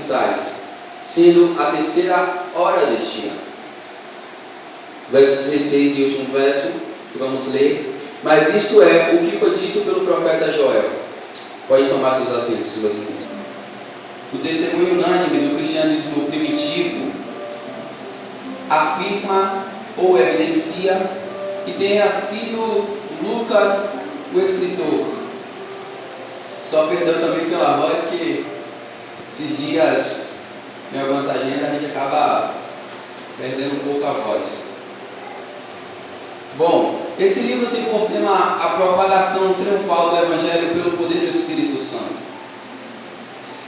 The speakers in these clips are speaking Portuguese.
mensais, sendo a terceira hora do dia. Verso 16 e último verso que vamos ler. Mas isto é o que foi dito pelo profeta Joel. Pode tomar seus assentos, meus irmãos. O testemunho unânime do cristianismo primitivo afirma ou evidencia que tenha sido Lucas o escritor. Só perdão também pela voz, que esses dias em algumas agendas a gente acaba perdendo um pouco a voz. Bom, esse livro tem por tema a propagação triunfal do Evangelho pelo poder do Espírito Santo.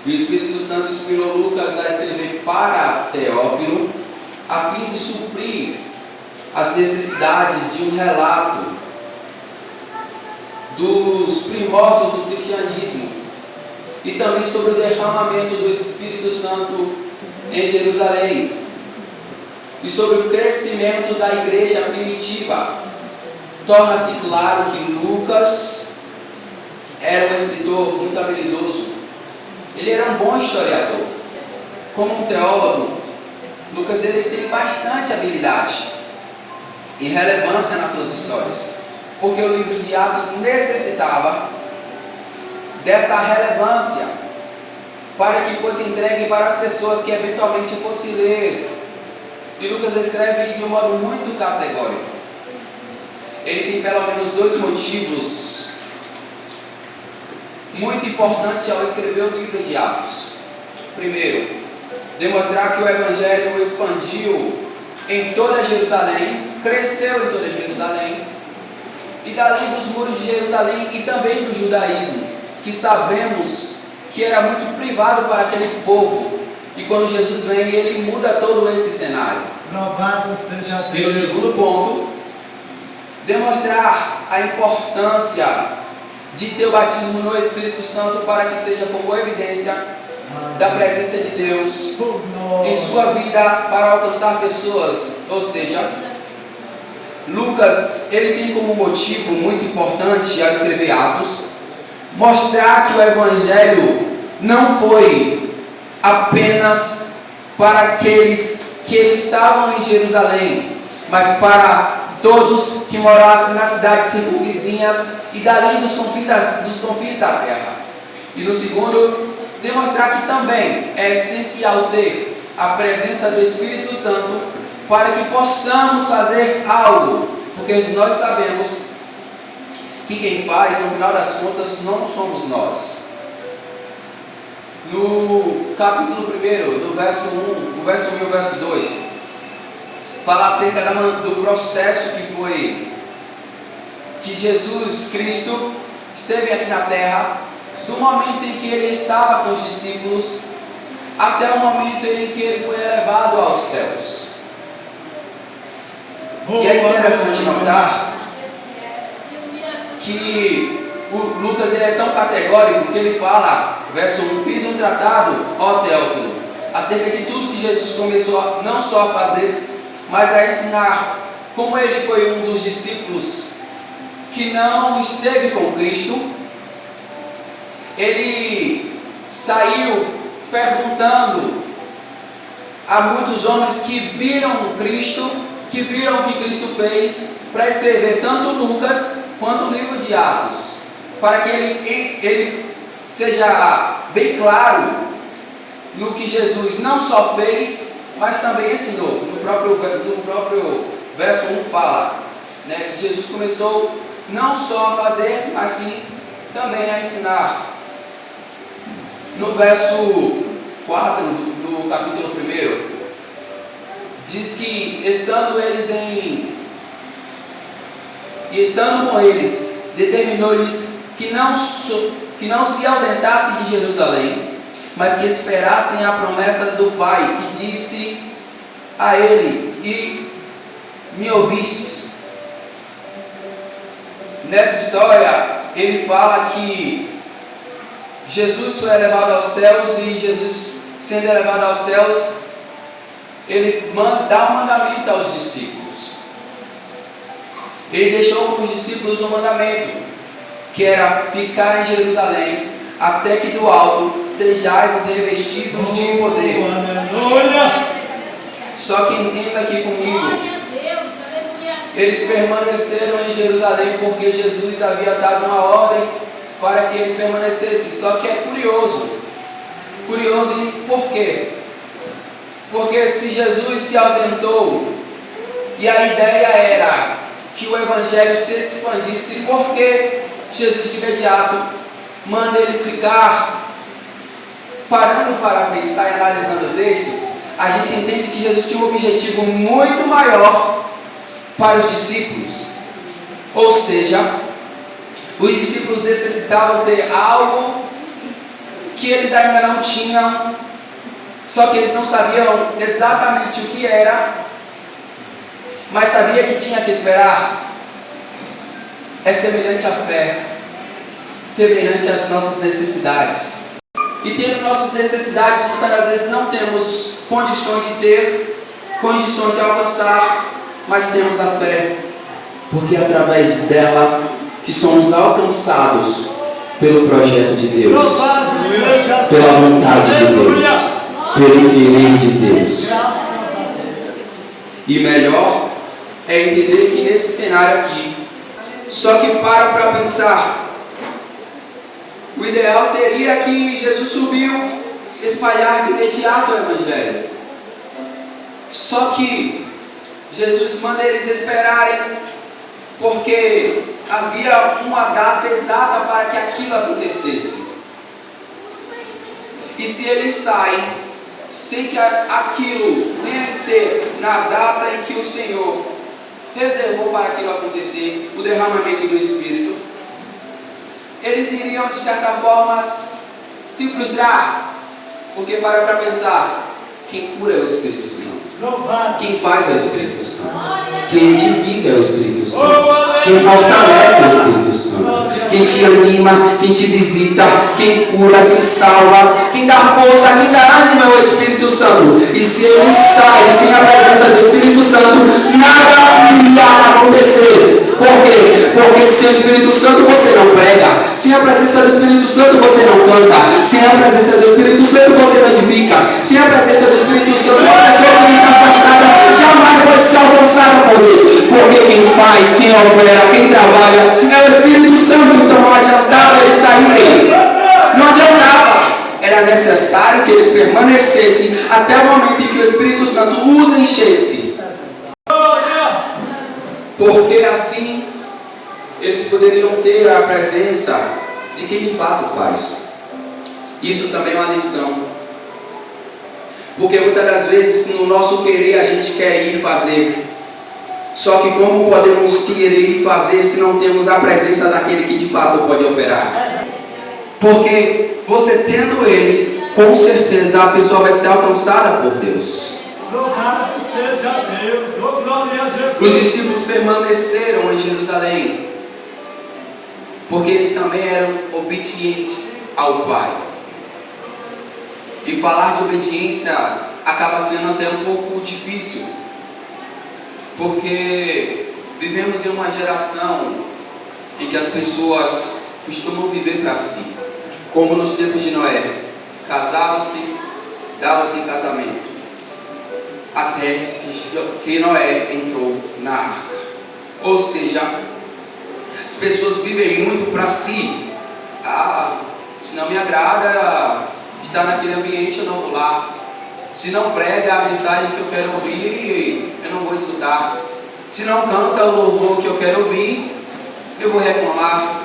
E o Espírito Santo inspirou Lucas a escrever para Teófilo, a fim de suprir as necessidades de um relato dos primórdios do cristianismo e também sobre o derramamento do Espírito Santo em Jerusalém e sobre o crescimento da igreja primitiva. Torna-se claro que Lucas era um escritor muito habilidoso. Ele era um bom historiador. Como um teólogo, Lucas ele tem bastante habilidade e relevância nas suas histórias, porque o livro de Atos necessitava dessa relevância para que fosse entregue para as pessoas que eventualmente fossem ler. E Lucas escreve de um modo muito categórico. Ele tem pelo menos dois motivos muito importantes ao escrever o livro de Atos. Primeiro, demonstrar que o Evangelho expandiu em toda Jerusalém, cresceu em toda Jerusalém, e dali dos muros de Jerusalém e também do judaísmo, que sabemos que era muito privado para aquele povo, e quando Jesus vem, ele muda todo esse cenário. Louvado seja E o Deus. segundo ponto, demonstrar a importância de ter o batismo no Espírito Santo para que seja como evidência da presença de Deus em sua vida para alcançar pessoas. Ou seja, Lucas ele tem como motivo muito importante ao escrever Atos mostrar que o Evangelho não foi apenas para aqueles que estavam em Jerusalém, mas para todos que morassem nas cidades circunvizinhas e dali dos confins da terra. E no segundo, demonstrar que também é essencial ter a presença do Espírito Santo para que possamos fazer algo, porque nós sabemos que quem faz, no final das contas, não somos nós. No capítulo 1, do verso 1, o verso 1 e o verso 2, fala acerca do processo que Jesus Cristo esteve aqui na terra, do momento em que ele estava com os discípulos até o momento em que ele foi elevado aos céus. E é interessante notar que o Lucas ele é tão categórico que ele fala, verso 1, fiz um tratado, ó Teófilo, acerca de tudo que Jesus começou não só a fazer, mas a ensinar, como ele foi um dos discípulos que não esteve com Cristo. Ele saiu perguntando a muitos homens que viram Cristo, que viram o que Cristo fez, para escrever tanto Lucas quanto o livro de Atos, para que ele seja bem claro no que Jesus não só fez, mas também ensinou. No próprio verso 1 fala, né, que Jesus começou não só a fazer, mas sim também a ensinar. No verso 4 do capítulo 1, diz que estando com eles, determinou-lhes que não se ausentassem de Jerusalém, mas que esperassem a promessa do Pai, que disse a ele, e me ouvistes. Nessa história, ele fala que Jesus foi elevado aos céus, e Jesus, sendo elevado aos céus, ele dá um mandamento aos discípulos. Ele deixou com os discípulos um mandamento, que era ficar em Jerusalém até que do alto sejais revestidos de poder. Aleluia. Só que entenda aqui comigo, eles permaneceram em Jerusalém porque Jesus havia dado uma ordem para que eles permanecessem. Só que é curioso por quê? Porque se Jesus se ausentou e a ideia era que o evangelho se expandisse, por que Jesus de imediato manda eles ficar? Parando para pensar e analisando o texto, a gente entende que Jesus tinha um objetivo muito maior para os discípulos. Ou seja, os discípulos necessitavam ter algo que eles ainda não tinham, só que eles não sabiam exatamente o que era, mas sabia que tinha que esperar. É semelhante à fé, semelhante às nossas necessidades. E tendo nossas necessidades, muitas das vezes não temos condições de ter, condições de alcançar, mas temos a fé, porque é através dela que somos alcançados pelo projeto de Deus, Louvado seja pela vontade de Deus, pelo querer de Deus. E melhor é entender que nesse cenário aqui, só que para pensar, o ideal seria que Jesus subiu, espalhar de imediato o evangelho. Só que Jesus manda eles esperarem, porque havia uma data exata para que aquilo acontecesse. E se eles saem sem que aquilo, sem ser na data em que o Senhor reservou para aquilo acontecer, o derramamento do Espírito, eles iriam de certa forma se frustrar, porque para pensar, quem cura é o Espírito Santo. Quem faz é o Espírito Santo. Quem edifica é o Espírito Santo. Quem fortalece é o Espírito Santo. Quem te anima, quem te visita, quem cura, quem salva, quem dá força, quem dá ânimo é o Espírito Santo. E se ele sai sem a presença do Espírito Santo, nada irá acontecer. Por quê? Porque sem o Espírito Santo você não prega. Sem a presença do Espírito Santo você não canta. Sem a presença do Espírito Santo você não edifica. Sem a presença do Espírito Santo a pessoa que está afastada jamais pode ser alcançada por Deus. Porque quem faz, quem opera, quem trabalha é o Espírito Santo. Então não adiantava eles saírem. Não adiantava. Era necessário que eles permanecessem até o momento em que o Espírito Santo os enchesse. Porque assim eles poderiam ter a presença de quem de fato faz. Isso também é uma lição. Porque muitas das vezes no nosso querer a gente quer ir fazer. Só que como podemos querer ir fazer se não temos a presença daquele que de fato pode operar? Porque você tendo ele, com certeza a pessoa vai ser alcançada por Deus. Louvado seja Deus, oh glória a Jesus. Os discípulos permaneceram em Jerusalém, porque eles também eram obedientes ao Pai. E falar de obediência acaba sendo até um pouco difícil, porque vivemos em uma geração em que as pessoas costumam viver para si, como nos tempos de Noé, casavam-se, davam-se em casamento, até que Noé entrou na arca. Ou seja, as pessoas vivem muito para si. Se não me agrada estar naquele ambiente, eu não vou lá. Se não prega a mensagem que eu quero ouvir, eu não vou escutar. Se não canta o louvor que eu quero ouvir, eu vou reclamar.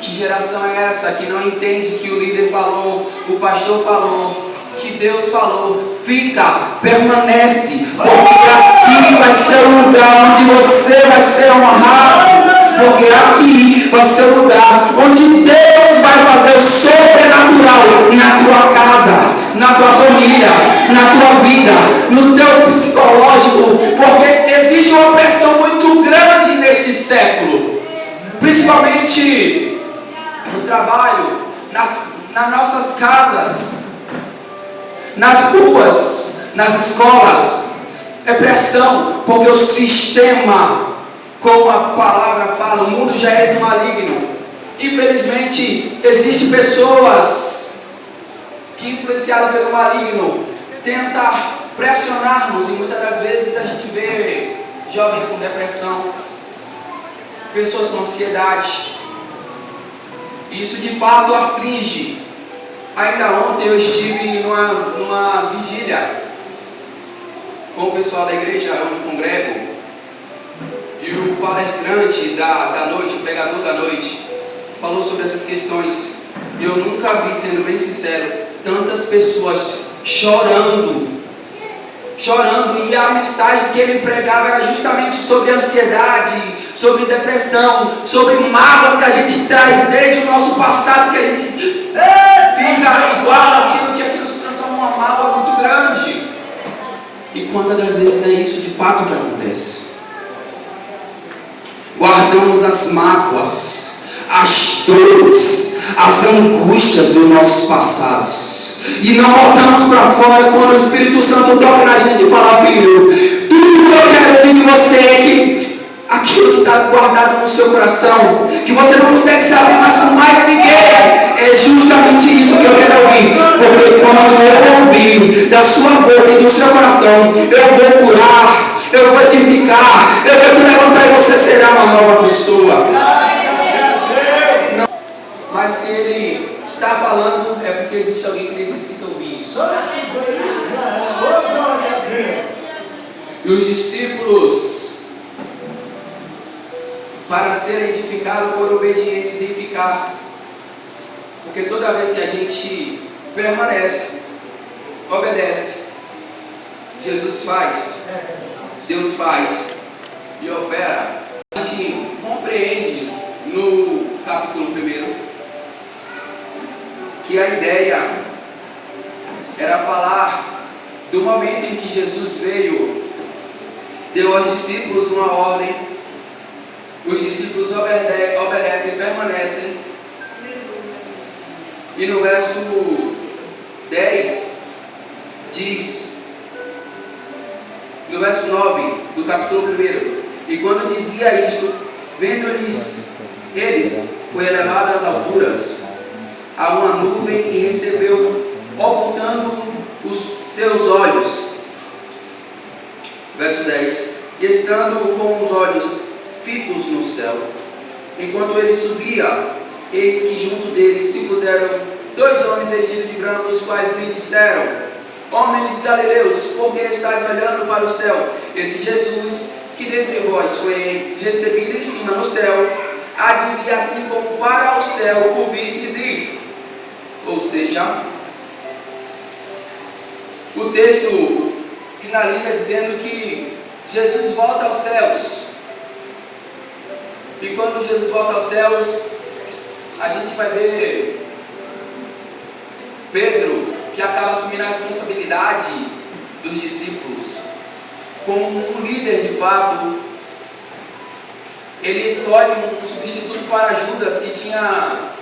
Que geração é essa que não entende que o líder falou, o pastor falou, que Deus falou? Fica, permanece, porque aqui vai ser o lugar onde você vai ser honrado. Porque aqui vai ser o lugar onde Deus vai fazer o sobrenatural na tua casa, na tua família, na tua vida, no teu psicológico. Porque existe uma pressão muito grande neste século, principalmente no trabalho, nas nossas casas, nas ruas, nas escolas. É pressão, porque o sistema, como a palavra fala, o mundo já é no maligno. Infelizmente, existem pessoas que, influenciadas pelo maligno, tentam pressionar-nos, e muitas das vezes a gente vê jovens com depressão, pessoas com ansiedade. Isso de fato aflige. Ainda ontem eu estive numa vigília com o pessoal da igreja onde eu congrego, e o palestrante da noite, o pregador da noite, falou sobre essas questões. E eu nunca vi, sendo bem sincero, tantas pessoas chorando, e a mensagem que ele pregava era justamente sobre ansiedade, sobre depressão, sobre mágoas que a gente traz desde o nosso passado, que a gente fica igual àquilo, que aquilo se transforma numa mágoa muito grande. E quantas das vezes não é isso de fato que acontece? Guardamos as mágoas, as dores, as angústias dos nossos passados, e não botamos para fora quando o Espírito Santo toca na gente e fala: filho, tudo que eu quero ouvir de você é que aquilo que está guardado no seu coração, que você não consegue saber mais com mais ninguém, é justamente isso que eu quero ouvir. Porque quando eu ouvir da sua boca e do seu coração, eu vou curar, eu vou edificar, eu vou te levantar e você será uma nova pessoa. Não. Mas se ele está falando, é porque existe alguém que necessita ouvir isso. E os discípulos, para serem edificados, foram obedientes em ficar. Porque toda vez que a gente permanece, obedece, Jesus faz, Deus faz e opera. A gente compreende no capítulo 1 que a ideia era falar do momento em que Jesus veio, deu aos discípulos uma ordem, os discípulos obedecem, permanecem, e no verso 10 diz, no verso 9 do capítulo 1, e quando dizia isto, vendo-lhes eles, foi elevado às alturas, a uma nuvem, e recebeu, ocultando os seus olhos. Verso 10, e estando com os olhos fitos no céu, enquanto ele subia, eis que junto deles se puseram dois homens vestidos de branco, os quais lhe disseram: homens galileus, por que estáis olhando para o céu? Esse Jesus, que dentre vós foi recebido em cima no céu, há de vir assim como para o céu o vistes ir. Ou seja, o texto finaliza dizendo que Jesus volta aos céus. E quando Jesus volta aos céus, a gente vai ver Pedro, que acaba assumindo a responsabilidade dos discípulos, como um líder de fato. Ele escolhe um substituto para Judas, que tinha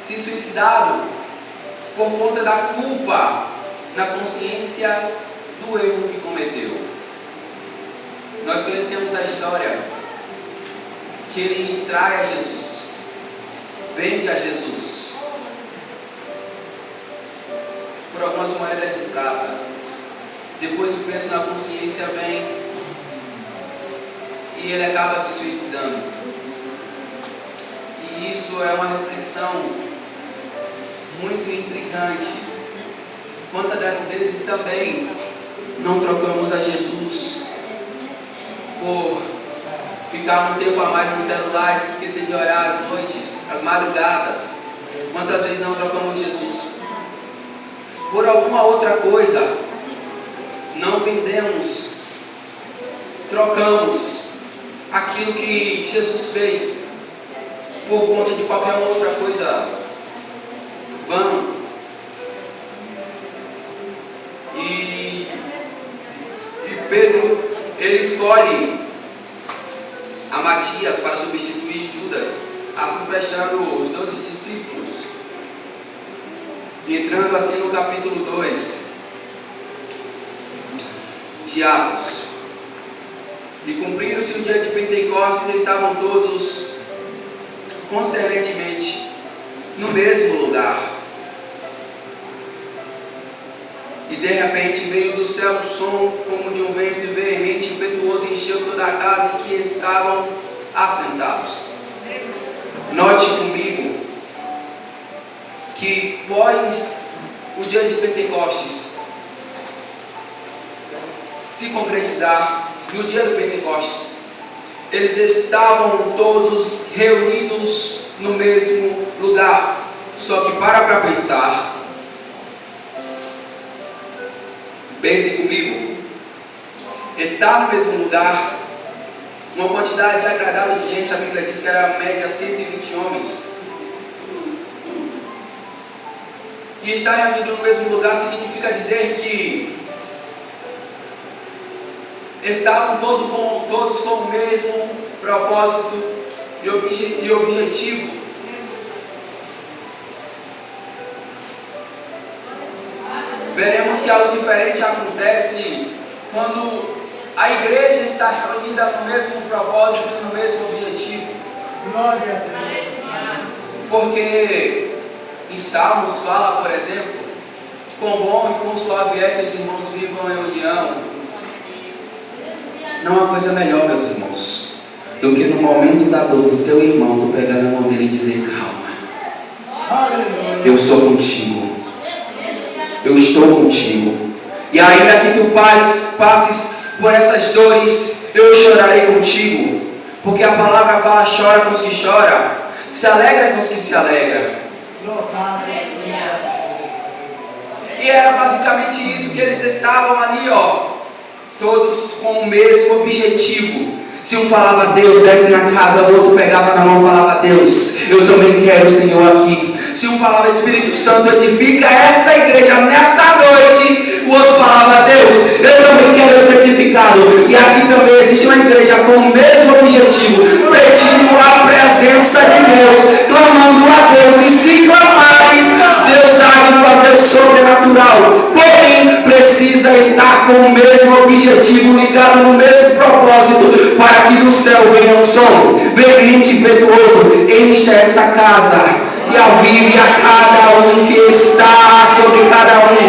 se suicidado por conta da culpa na consciência do erro que cometeu. Nós conhecemos a história que ele trai a Jesus, vende a Jesus por algumas moedas de prata. Depois o peso na consciência vem e ele acaba se suicidando. E isso é uma reflexão muito intrigante. Quantas das vezes também não trocamos a Jesus por ficar um tempo a mais no celular, esquecer de orar às noites, às madrugadas? Quantas vezes não trocamos Jesus por alguma outra coisa? Não vendemos, trocamos aquilo que Jesus fez por conta de qualquer outra coisa vã. E Pedro, ele escolhe a Matias para substituir Judas, assim fechando os 12 discípulos, entrando assim no capítulo 2 de Atos. E cumprindo-se o dia de Pentecostes, estavam todos constantemente no mesmo lugar. E de repente veio do céu um som como de um vento veemente e impetuoso, encheu toda a casa em que estavam assentados. Note comigo que após o dia de Pentecostes se concretizar, no dia do Pentecostes, eles estavam todos reunidos no mesmo lugar. Só que para pensar, pense comigo, estar no mesmo lugar, uma quantidade agradável de gente, a Bíblia diz que era a média 120 homens. E estar reunido no mesmo lugar significa dizer que estavam todos com o mesmo propósito e objetivo. Veremos que algo diferente acontece quando a igreja está reunida no mesmo propósito e no mesmo objetivo. Glória a Deus. Porque em Salmos fala, por exemplo, quão bom e quão suave é que os irmãos vivam em união. Não há coisa melhor, meus irmãos, do que no momento da dor do teu irmão, tu pegar na mão dele e dizer: calma, eu sou contigo, eu estou contigo. E ainda que tu passes por essas dores, eu chorarei contigo. Porque a palavra fala: chora com os que choram, se alegra com os que se alegram. E era basicamente isso que eles estavam ali, todos com o mesmo objetivo. Se um falava: Deus, desce na casa, o outro pegava na mão e falava: Deus, eu também quero o Senhor aqui. Se um falava: Espírito Santo, edifica essa igreja nessa noite, o outro falava: Deus, eu também quero ser edificado. E aqui também existe uma igreja com o mesmo objetivo, pedindo a presença de Deus, clamando a Deus, e se clamares, Deus há de fazer sobrenatural. Porém, precisa estar com o mesmo objetivo, ligado no mesmo propósito, para que do céu venha um som veemente, impetuoso, encha essa casa e avive a cada um que está sobre cada um